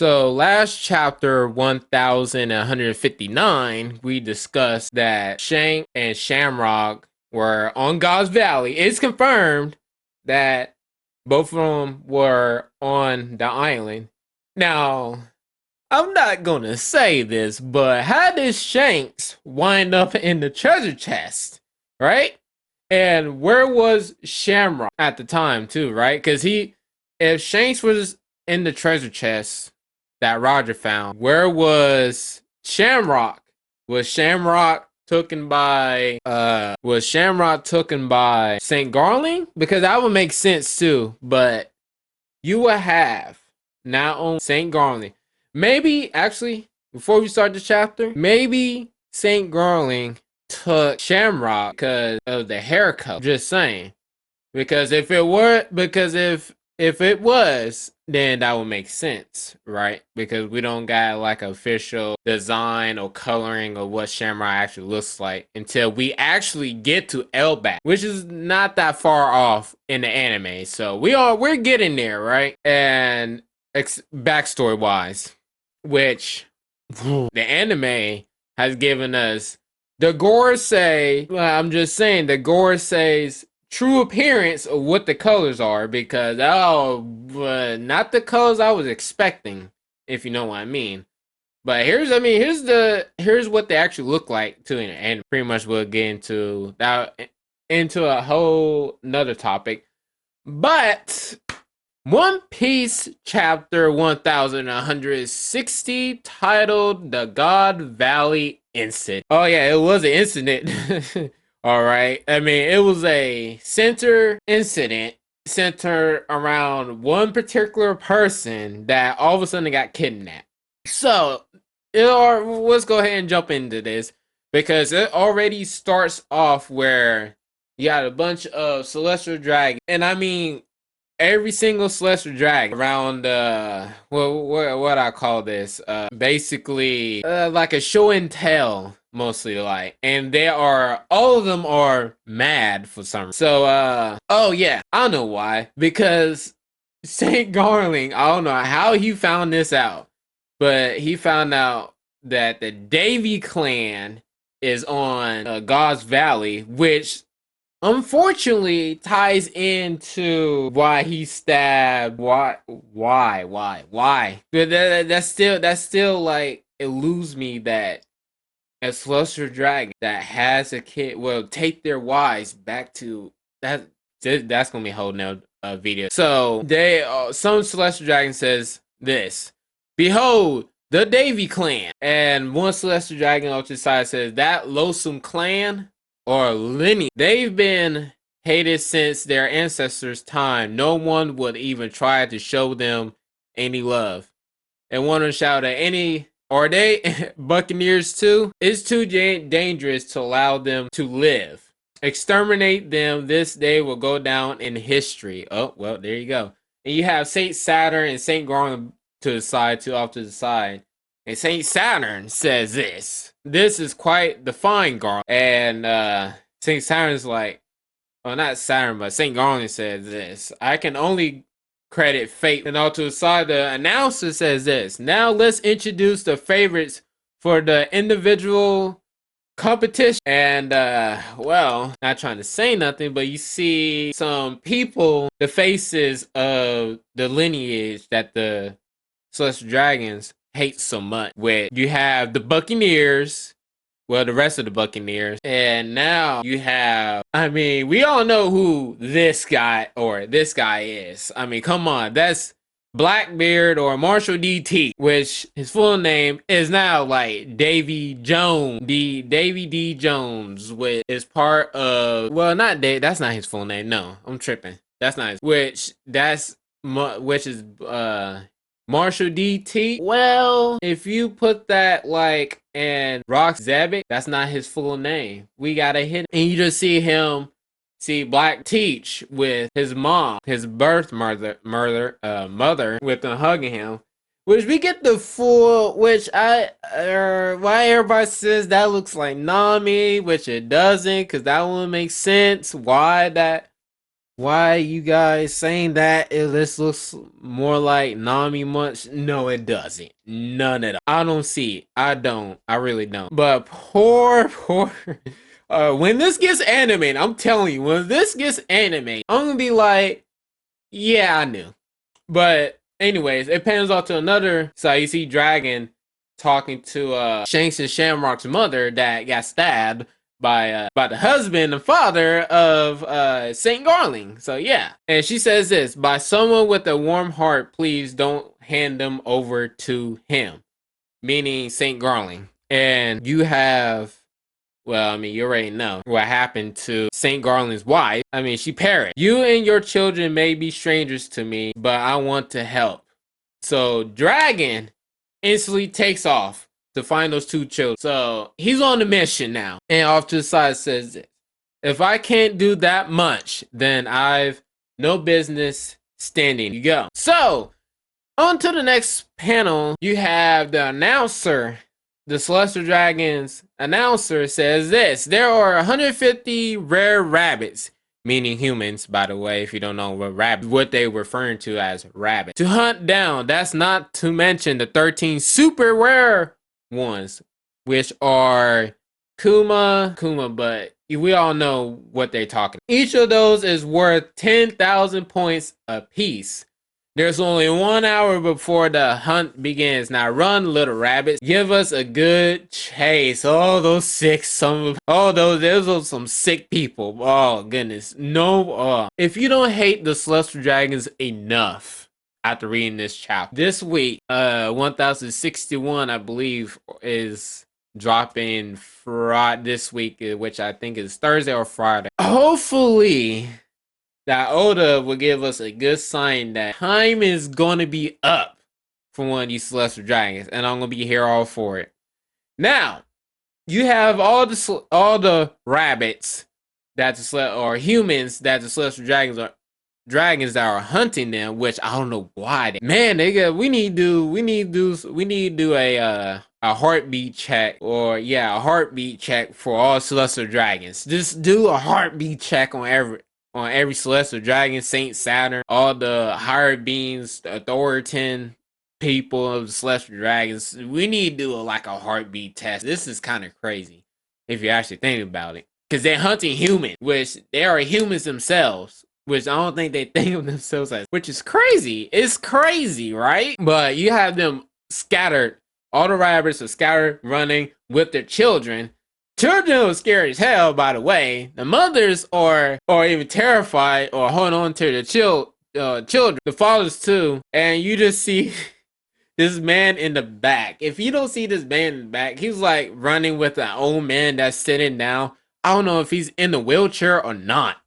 So last chapter 1159, we discussed that Shank and Shamrock were on God's Valley. It's confirmed that both of them were on the island. Now, I'm not gonna say this, but how did Shanks wind up in the treasure chest, right? And where was Shamrock at the time, too, right? Because if Shanks was in the treasure chest that Roger found, where was Shamrock? Was Shamrock taken by St. Garling? Because that would make sense too, but you would have not only St. Garling. Maybe actually, before we start the chapter, maybe St. Garling took Shamrock because of the haircut. Just saying. Because if it was, then that would make sense, right? Because we don't got like official design or coloring of what Shamrock actually looks like until we actually get to Elbap, which is not that far off in the anime. So we're getting there, right? And backstory wise, which the anime has given us the Gorosei. Well, I'm just saying the Gorosei's true appearance of what the colors are, because not the colors I was expecting, if you know what I mean. But here's what they actually look like too, and pretty much we'll get into that into a whole nother topic. But One Piece chapter 1160, titled The God Valley Incident. Oh yeah, it was an incident. All right. I mean, it was a incident centered around one particular person that all of a sudden got kidnapped. So, let's go ahead and jump into this, because it already starts off where you got a bunch of celestial dragons, and I mean every single celestial dragon around what I call this, basically like a show and tell, mostly, like, and all of them are mad for some reason. So oh yeah, I don't know why, because Saint Garling, I don't know how he found this out, but he found out that the Davy clan is on God's Valley, which unfortunately ties into why he stabbed. Why? That's still like, it eludes me that a celestial dragon that has a kid will take their wives back to that. That's gonna be a whole nother video. So some celestial dragon says this: behold, the Davy clan. And one celestial dragon off to the side says, that loathsome clan or lineage, they've been hated since their ancestors' time. No one would even try to show them any love. And one of them shouted, are they buccaneers too? It's too dangerous to allow them to live. Exterminate them. This day will go down in history. Oh, well, there you go. And you have Saint Saturn and Saint Garland to the side, off to the side. And Saint Saturn says this. This is quite the fine, Garland. And Saint Saturn's like, well, not Saturn, but Saint Garland says this: I can only credit fate. And all to the side, the announcer says this: now let's introduce the favorites for the individual competition. And well, not trying to say nothing, but you see some people, the faces of the lineage that the Celestial Dragons hate so much. With you have the Buccaneers, well, the rest of the Buccaneers, and now you have, I mean, we all know who this guy is. I mean, come on, that's Blackbeard or Marshall DT, which his full name is now like Davy D. Jones, which is part of, well, not Dave, that's not his full name. No, I'm tripping. That's not his, which is Marshall DT. Well, if you put that like and Rock Zabik, that's not his full name. We gotta hit, and you just see Black Teach with his mom, his birth mother, with them hugging him. Which we get the full, which why everybody says that looks like Nami, which it doesn't, because that wouldn't make sense. Why that Why you guys saying that? This looks more like Nami Munch. No, it doesn't. None at all. I don't see it. I don't. I really don't. But poor. When this gets animated, I'm telling you, when this gets animated, I'm gonna be like, yeah, I knew. But anyways, it pans off to another. So you see Dragon talking to Shanks and Shamrock's mother that got stabbed by the husband and father of Saint Garling. So yeah, and she says this: by someone with a warm heart, please don't hand them over to him, meaning Saint Garling. And you have. Well, I mean, you already know what happened to St. Garland's wife. I mean, she perished. You and your children may be strangers to me, but I want to help. So, Dragon instantly takes off to find those two children. So, he's on the mission now. And off to the side says this: if I can't do that much, then I've no business standing. You go. So, on to the next panel, you have the announcer. The Celestial Dragons announcer says this: there are 150 rare rabbits, meaning humans, by the way, if you don't know what they referring to as rabbits, to hunt down. That's not to mention the 13 super rare ones, which are Kuma, but we all know what they're talking. Each of those is worth 10,000 points apiece. There's only 1 hour before the hunt begins. Now run, little rabbits. Give us a good chase. Oh, those sick those are some sick people. Oh goodness. No, if you don't hate the Celestial Dragons enough after reading this chapter, this week, 1061, I believe, is dropping Friday this week, which I think is Thursday or Friday. Hopefully that Oda will give us a good sign that time is going to be up for one of these Celestial Dragons, and I'm going to be here all for it. Now, you have all the rabbits or humans that the Celestial Dragons that are hunting them, which I don't know why. Man, we need to do a heartbeat check, or a heartbeat check for all Celestial Dragons. Just do a heartbeat check on every Celestial Dragon, Saint Saturn, all the higher beings, the Authoritan people of the Celestial Dragons. We need to do a heartbeat test. This is kind of crazy if you actually think about it. Because they're hunting humans, which they are humans themselves, which I don't think they think of themselves as, which is crazy. It's crazy, right? But you have them scattered. All the rabbits are scattered, running with their children. Children are scary as hell, by the way. The mothers are even terrified or hold on to the children. The fathers too. And you just see this man in the back. If you don't see this man in the back, he's like running with an old man that's sitting down. I don't know if he's in the wheelchair or not.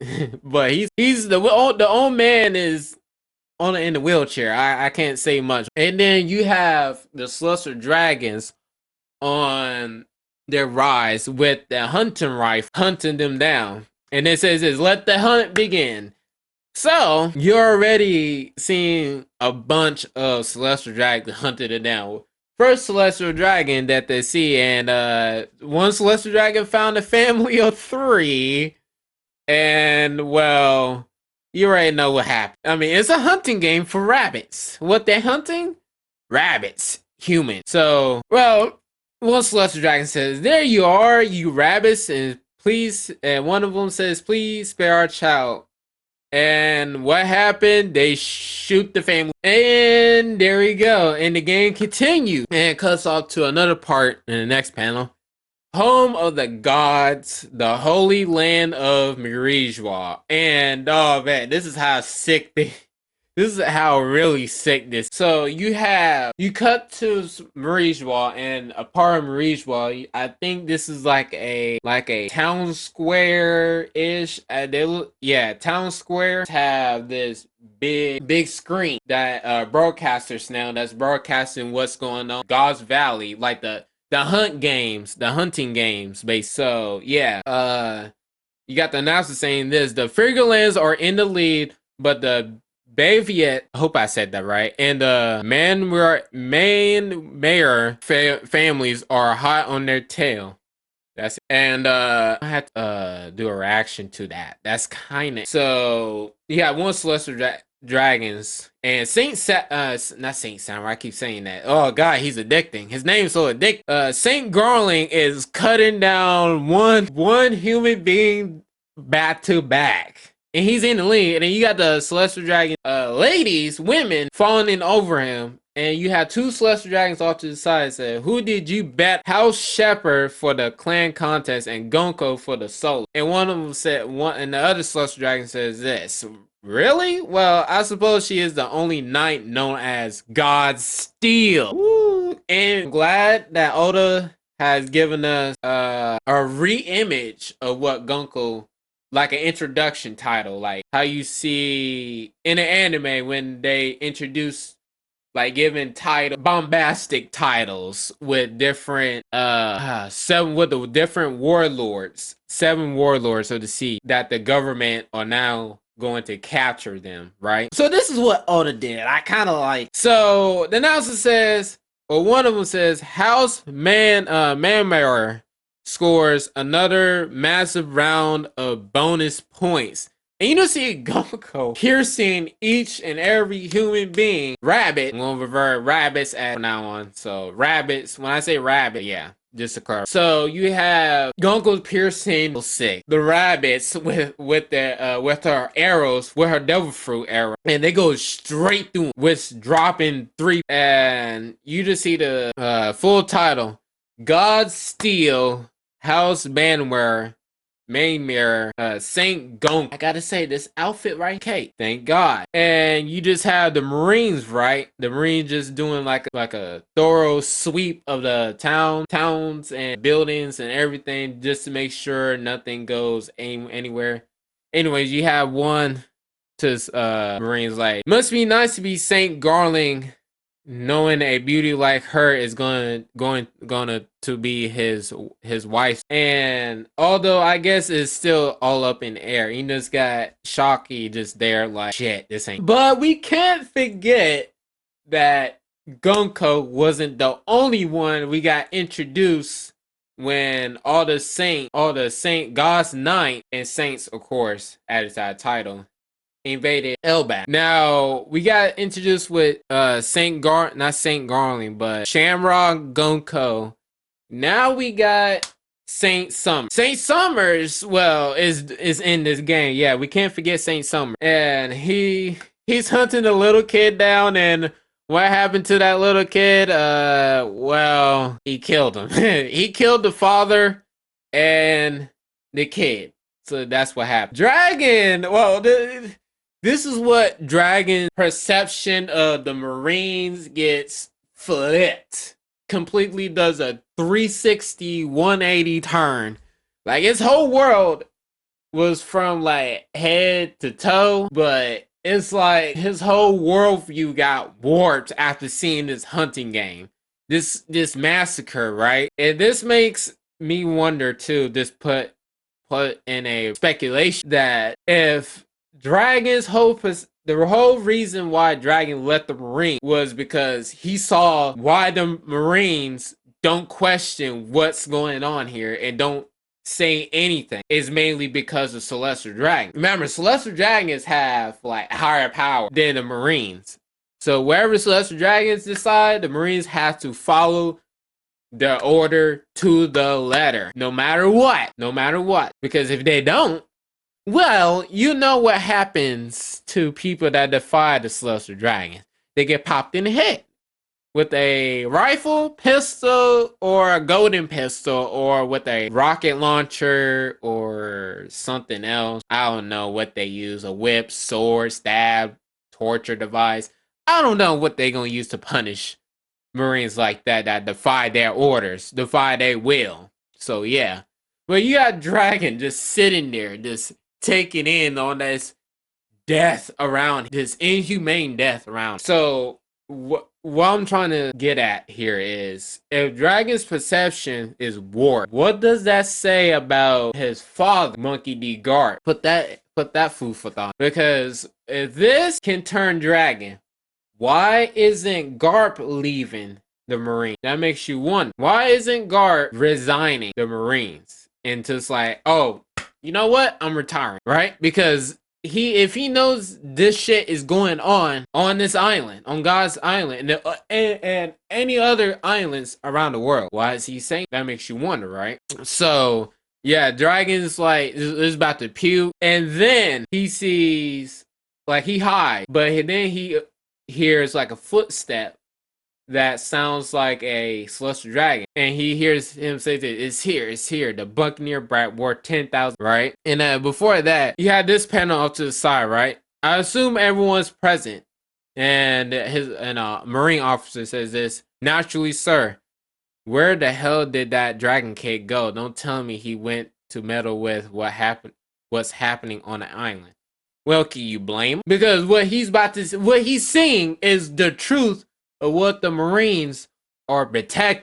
But the old man is in the wheelchair. I can't say much. And then you have the Celestial Dragons on their rise with the hunting rifle, hunting them down. And it says this: let the hunt begin. So you're already seeing a bunch of Celestial Dragons hunting it down. First Celestial Dragon that they see, and one Celestial Dragon found a family of 3. And well, you already know what happened. I mean, it's a hunting game for rabbits. What they're hunting? Rabbits. Human. So, well, one Celestial Dragon says, there you are, you rabbits, and please, and one of them says, please spare our child. And what happened? They shoot the family. And there we go. And the game continues. And it cuts off to another part in the next panel. Home of the gods, the holy land of Mirigeois. And oh man, this is how sick this is how really sick this. So you cut to Mirigeois, and a part of Mirigeois, I think this is like a town square ish. Town square have this big screen that broadcasters now that's broadcasting what's going on. God's Valley, like the hunting games, based. So yeah, you got the announcer saying this: the Figurelands are in the lead, but the Baviet, I hope I said that right, and the mayor families are hot on their tail. That's it. And I had to do a reaction to that. That's kind of so. Yeah, one Celestial Dragons and not Saint Samurai. I keep saying that. Oh God, he's addicting. His name's so addicting. Saint Garling is cutting down one human being back to back. And he's in the lead, and then you got the Celestial Dragon, ladies, women, falling over him, and you have two Celestial Dragons off to the side. Said, "Who did you bet House Shepherd for the clan contest and Gonko for the solo?" And one of them said, "One," and the other Celestial Dragon says this. Really? Well, I suppose she is the only knight known as God Steel. Woo. And I'm glad that Oda has given us a re-image of what Gonko, like an introduction title, like how you see in an anime when they introduce, like, giving title bombastic titles with different seven, with the different warlords, seven warlords of the sea that the government are now going to capture them, right? So this is what Oda did. I kind of like. So the announcer says, or one of them says, House Manmare scores another massive round of bonus points. And you don't see Gonko piercing each and every human being. Rabbit, I'm gonna revert rabbits from now on. So rabbits, when I say rabbit, yeah, just to clarify. So you have Gonko piercing sick the rabbits with their with her arrows, with her devil fruit arrow, and they go straight through with dropping 3. And you just see the full title: God Steel, House Manware, Main Mirror, Saint Gonk. I gotta say, this outfit right, Kate. Thank God. And you just have the Marines, right? The Marines just doing like a thorough sweep of the towns and buildings and everything, just to make sure nothing goes anywhere. Anyways, you have one to Marines like, must be nice to be Saint Garling, knowing a beauty like her is going to be his wife. And although I guess it's still all up in the air, you just got Shocky just there like, shit, this ain't. But we can't forget that Gonko wasn't the only one we got introduced when all the saint God's Knight and Saints, of course, added to that title, invaded Elbap. Now we got introduced with not Saint Garling, but Shamrock Gonko. Now we got Saint Summer. Saint Summers, well, is in this game. Yeah, we can't forget Saint Summer. And he's hunting the little kid down, and what happened to that little kid? Well, he killed him. He killed the father and the kid. So that's what happened. Dragon, well, this is what Dragon's perception of the Marines gets flipped. Completely does a 360, 180 turn. Like, his whole world was from like head to toe, but it's like his whole worldview got warped after seeing this hunting game. This massacre, right? And this makes me wonder too, this put in a speculation that if Dragon's the whole reason why Dragon left the Marine was because he saw why the Marines don't question what's going on here and don't say anything, is mainly because of Celestial Dragon. Remember, Celestial Dragons have like higher power than the Marines. So wherever Celestial Dragons decide, the Marines have to follow the order to the letter, no matter what. No matter what. Because if they don't, well, you know what happens to people that defy the Celestial Dragon. They get popped in the head with a rifle, pistol, or a golden pistol, or with a rocket launcher, or something else. I don't know what they use. A whip, sword, stab, torture device. I don't know what they're going to use to punish Marines like that defy their orders, defy their will. So, yeah. But you got Dragon just sitting there, just taking in on this death around, this inhumane death around. So what I'm trying to get at here is, if Dragon's perception is warped, what does that say about his father, Monkey D. Garp? Put that food for thought. Because if this can turn Dragon, why isn't Garp leaving the Marine. That makes you wonder, why isn't Guard resigning the Marines? And just like, oh, you know what? I'm retiring, right? Because if he knows this shit is going on this island, on God's island, and any other islands around the world, why is he saying that? Makes you wonder, right? So yeah, Dragon's like is about to puke, and then he sees, like, he hides, but then he hears like a footstep that sounds like a celestial dragon, and he hears him say that it's here. The Buccaneer brat worth 10,000, right? And before that, you had this panel off to the side, right? I assume everyone's present, and a Marine officer says this. Naturally, sir. Where the hell did that dragon kid go? Don't tell me he went to meddle with what's happening on the island. Well, can you blame him? Because what he's seeing is the truth of what the Marines are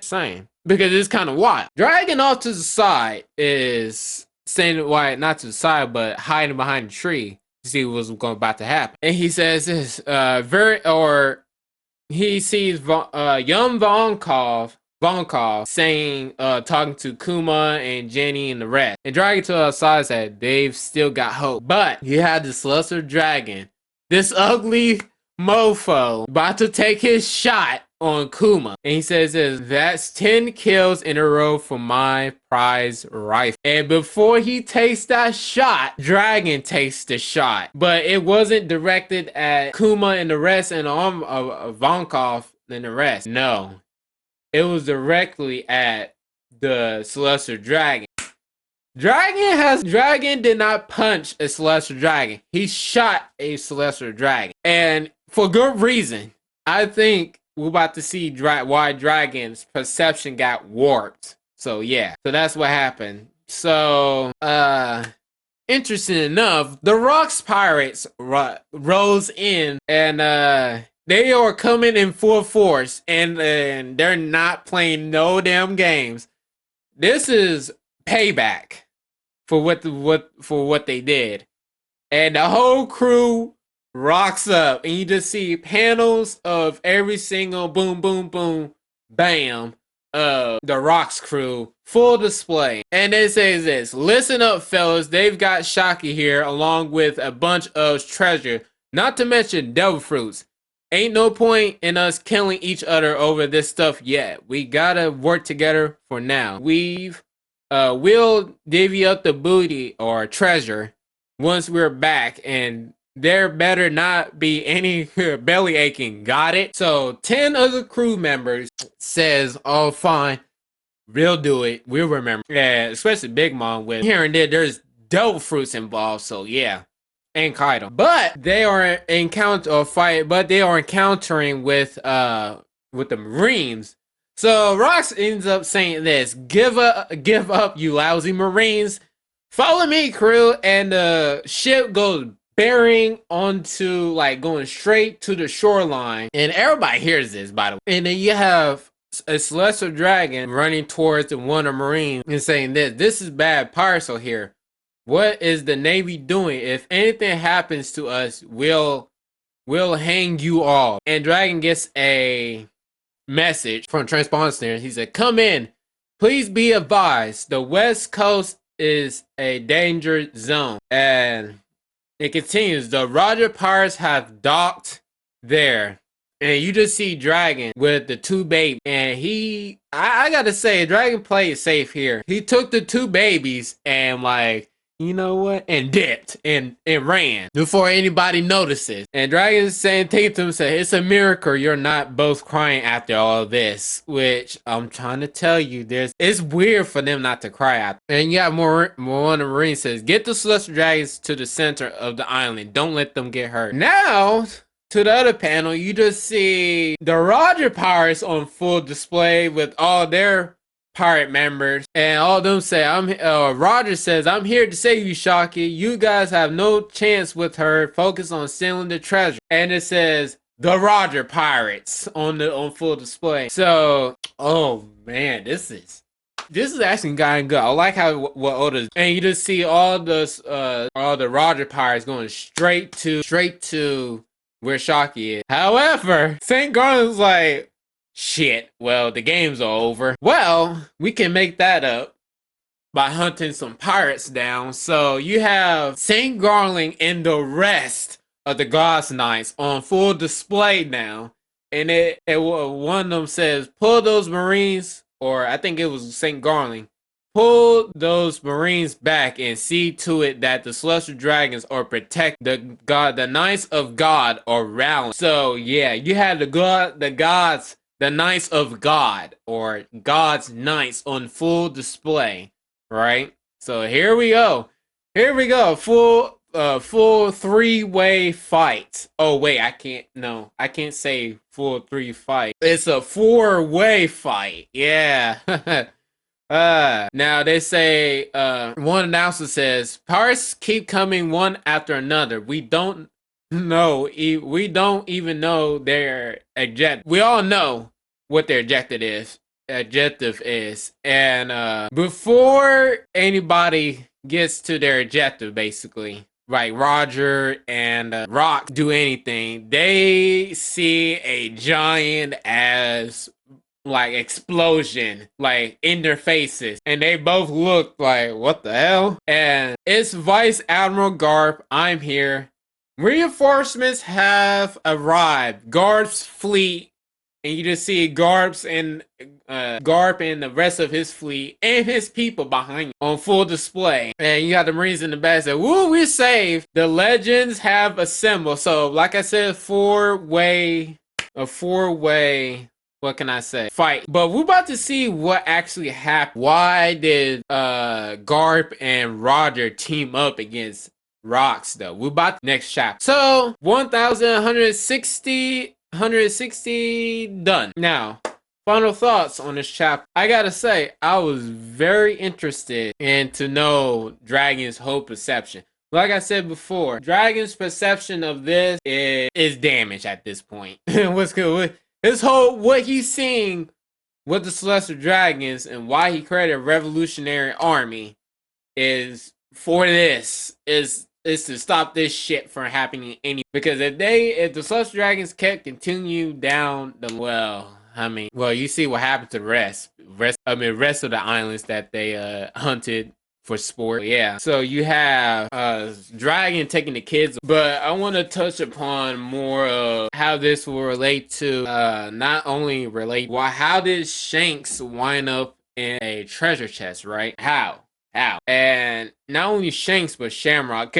saying. Because it's kind of wild. Dragging off to the side is saying, why not to the side, but hiding behind a tree to see what's about to happen. And he says this, he sees young Vonkov saying, talking to Kuma and Jenny and the rest. And Dragon to our side said they've still got hope. But you had this lesser dragon, this ugly mofo, about to take his shot on Kuma. And he says this, that's 10 kills in a row for my prize rifle. And before he takes that shot, Dragon takes the shot. But it wasn't directed at Kuma and the rest and Vonkov and the rest. No. It was directly at the Celestial Dragon. Dragon did not punch a Celestial Dragon. He shot a Celestial Dragon. And for good reason. I think we're about to see why Dragon's perception got warped. So yeah. So that's what happened. So, interesting enough, the Rocks Pirates rose in and, they are coming in full force, and they're not playing no damn games. This is payback for what they did, and the whole crew rocks up, and you just see panels of every single boom, boom, boom, bam, the Rocks crew, full display. And it says this: listen up, fellas, they've got Shocky here, along with a bunch of treasure, not to mention devil fruits. Ain't no point in us killing each other over this stuff yet. We gotta work together for now. We'll divvy up the booty or treasure once we're back, and there better not be any belly aching. Got it? So 10 other crew members says, oh fine, we'll do it. We'll remember. Yeah, especially Big Mom with here and there's devil fruits involved, so yeah. And Kaido. But they are encountering with the Marines. So Rox ends up saying this: give up, you lousy Marines. Follow me, crew. And the ship goes bearing onto, like, going straight to the shoreline. And everybody hears this, by the way. And then you have a Celestial Dragon running towards the one of Marines and saying this is bad. Pirates are here. What is the Navy doing? If anything happens to us, we'll hang you all. And Dragon gets a message from transponder. He said, come in. Please be advised, the West Coast is a danger zone. And it continues, the Roger Pirates have docked there. And you just see Dragon with the 2 babies. And I gotta say, Dragon played safe here. He took the 2 babies and, like, you know what? And dipped and ran before anybody notices. And Dragon's saying, take to him, say, it's a miracle you're not both crying after all this. Which I'm trying to tell you, it's weird for them not to cry after. And yeah, one of the Marines says, get the Celestial Dragons to the center of the island. Don't let them get hurt. Now, to the other panel, you just see the Roger Pirates on full display with all their pirate members, and all of them say, Roger says, I'm here to save you, Shocky. You guys have no chance with her. Focus on stealing the treasure. And it says the Roger Pirates on full display. So, oh man, this is actually gotten good. I like how what Oda's, and you just see all the Roger Pirates going straight to where Shocky is. However, St. Garland's like, Shit, well, the games are over. Well, we can make that up by hunting some pirates down. So you have St. Garland and the rest of the God's Knights on full display now. And one of them says, pull those Marines, or I think it was St. Garland, pull those Marines back and see to it that the Celestial Dragons or protect the Knights of God around. So yeah, you had the Knights of God or God's Knights on full display, right? So here we go. Here we go. Full three-way fight. Oh wait, I can't say full three fight. It's a four-way fight. Yeah. Now they say one announcer says parts keep coming one after another. We don't even know their objective. We all know what their objective is. And before anybody gets to their objective, basically, right, Roger and Rock do anything, they see a giant ass like explosion like in their faces, and they both look like, what the hell? And it's Vice Admiral Garp. I'm here. Reinforcements have arrived. Garp's fleet, and you just see Garp and the rest of his fleet and his people behind you on full display. And you got the Marines in the back say, woo, we're saved. The legends have assembled. So like I said, a four-way, what can I say? Fight. But we're about to see what actually happened. Why did Garp and Roger team up against Rocks though? We're about to next chapter. So 1,160 done. Now, final thoughts on this chapter. I gotta say, I was very interested in to know Dragon's whole perception. Like I said before, Dragon's perception of this is damaged at this point. What's good? What he's seeing with the Celestial Dragons and why he created a revolutionary army is to stop this shit from happening because if the Celestial Dragons kept continue down you see what happened to the rest of the islands that they hunted for sport. Yeah. So you have Dragon taking the kids, but I want to touch upon more of how this will relate to not only how did Shanks wind up in a treasure chest, right? How? And not only Shanks but Shamrock,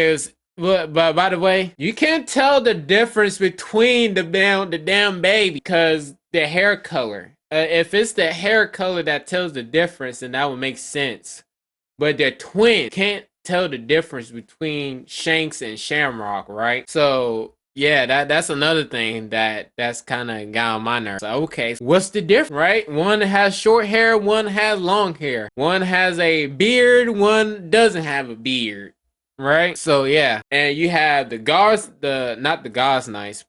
but by the way, you can't tell the difference between the damn baby because the hair color. If it's the hair color that tells the difference, then that would make sense. But they're twins. Can't tell the difference between Shanks and Shamrock, right? So yeah, that's another thing that's kind of got on my nerves. So, okay, what's the difference, right? One has short hair, one has long hair. One has a beard, one doesn't have a beard, right? So yeah, and you have the God's Knights,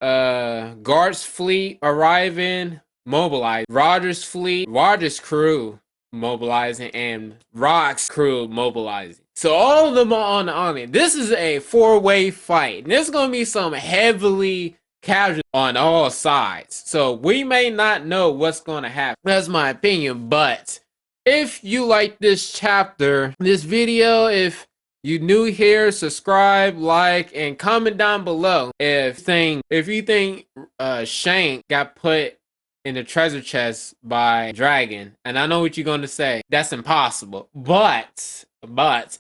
Garp's fleet arriving, mobilized. Roger's crew mobilizing, and Rock's crew mobilizing. So all of them are on the army. This is a four-way fight. And there's gonna be some heavily casualties on all sides. So we may not know what's gonna happen. That's my opinion. But if you like this chapter, this video, if you new here, subscribe, like, and comment down below if you think Shank got put in the treasure chest by Dragon. And I know what you're going to say. That's impossible. But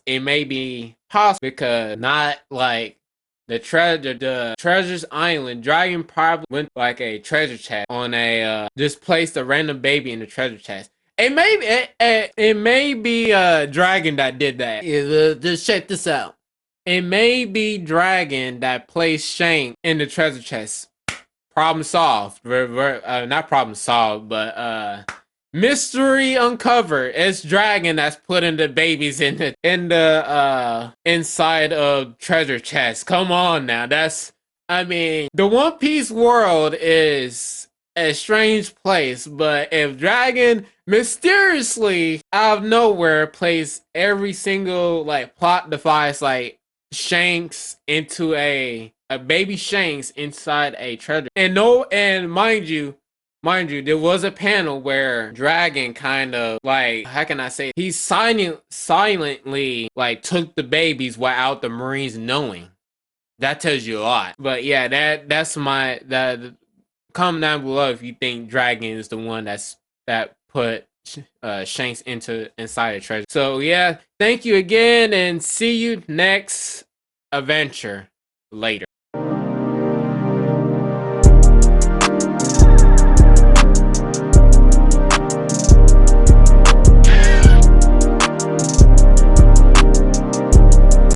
it may be possible because not like the treasures island. Dragon probably went like a treasure chest on just placed a random baby in the treasure chest. It may be Dragon that did that. Just check this out. It may be Dragon that placed Shank in the treasure chest. Problem solved. Not problem solved, but mystery uncovered. It's Dragon that's putting the babies in the inside of treasure chest. Come on now. The One Piece world is a strange place, but if Dragon mysteriously out of nowhere plays every single like plot device like Shanks into a a baby Shanks inside a treasure. And no, and mind you, there was a panel where Dragon kind of like, how can I say it? He silently like took the babies without the Marines knowing. That tells you a lot. But yeah, that's my that. Comment down below if you think Dragon is the one that put Shanks into inside a treasure. So yeah, thank you again, and see you next adventure later.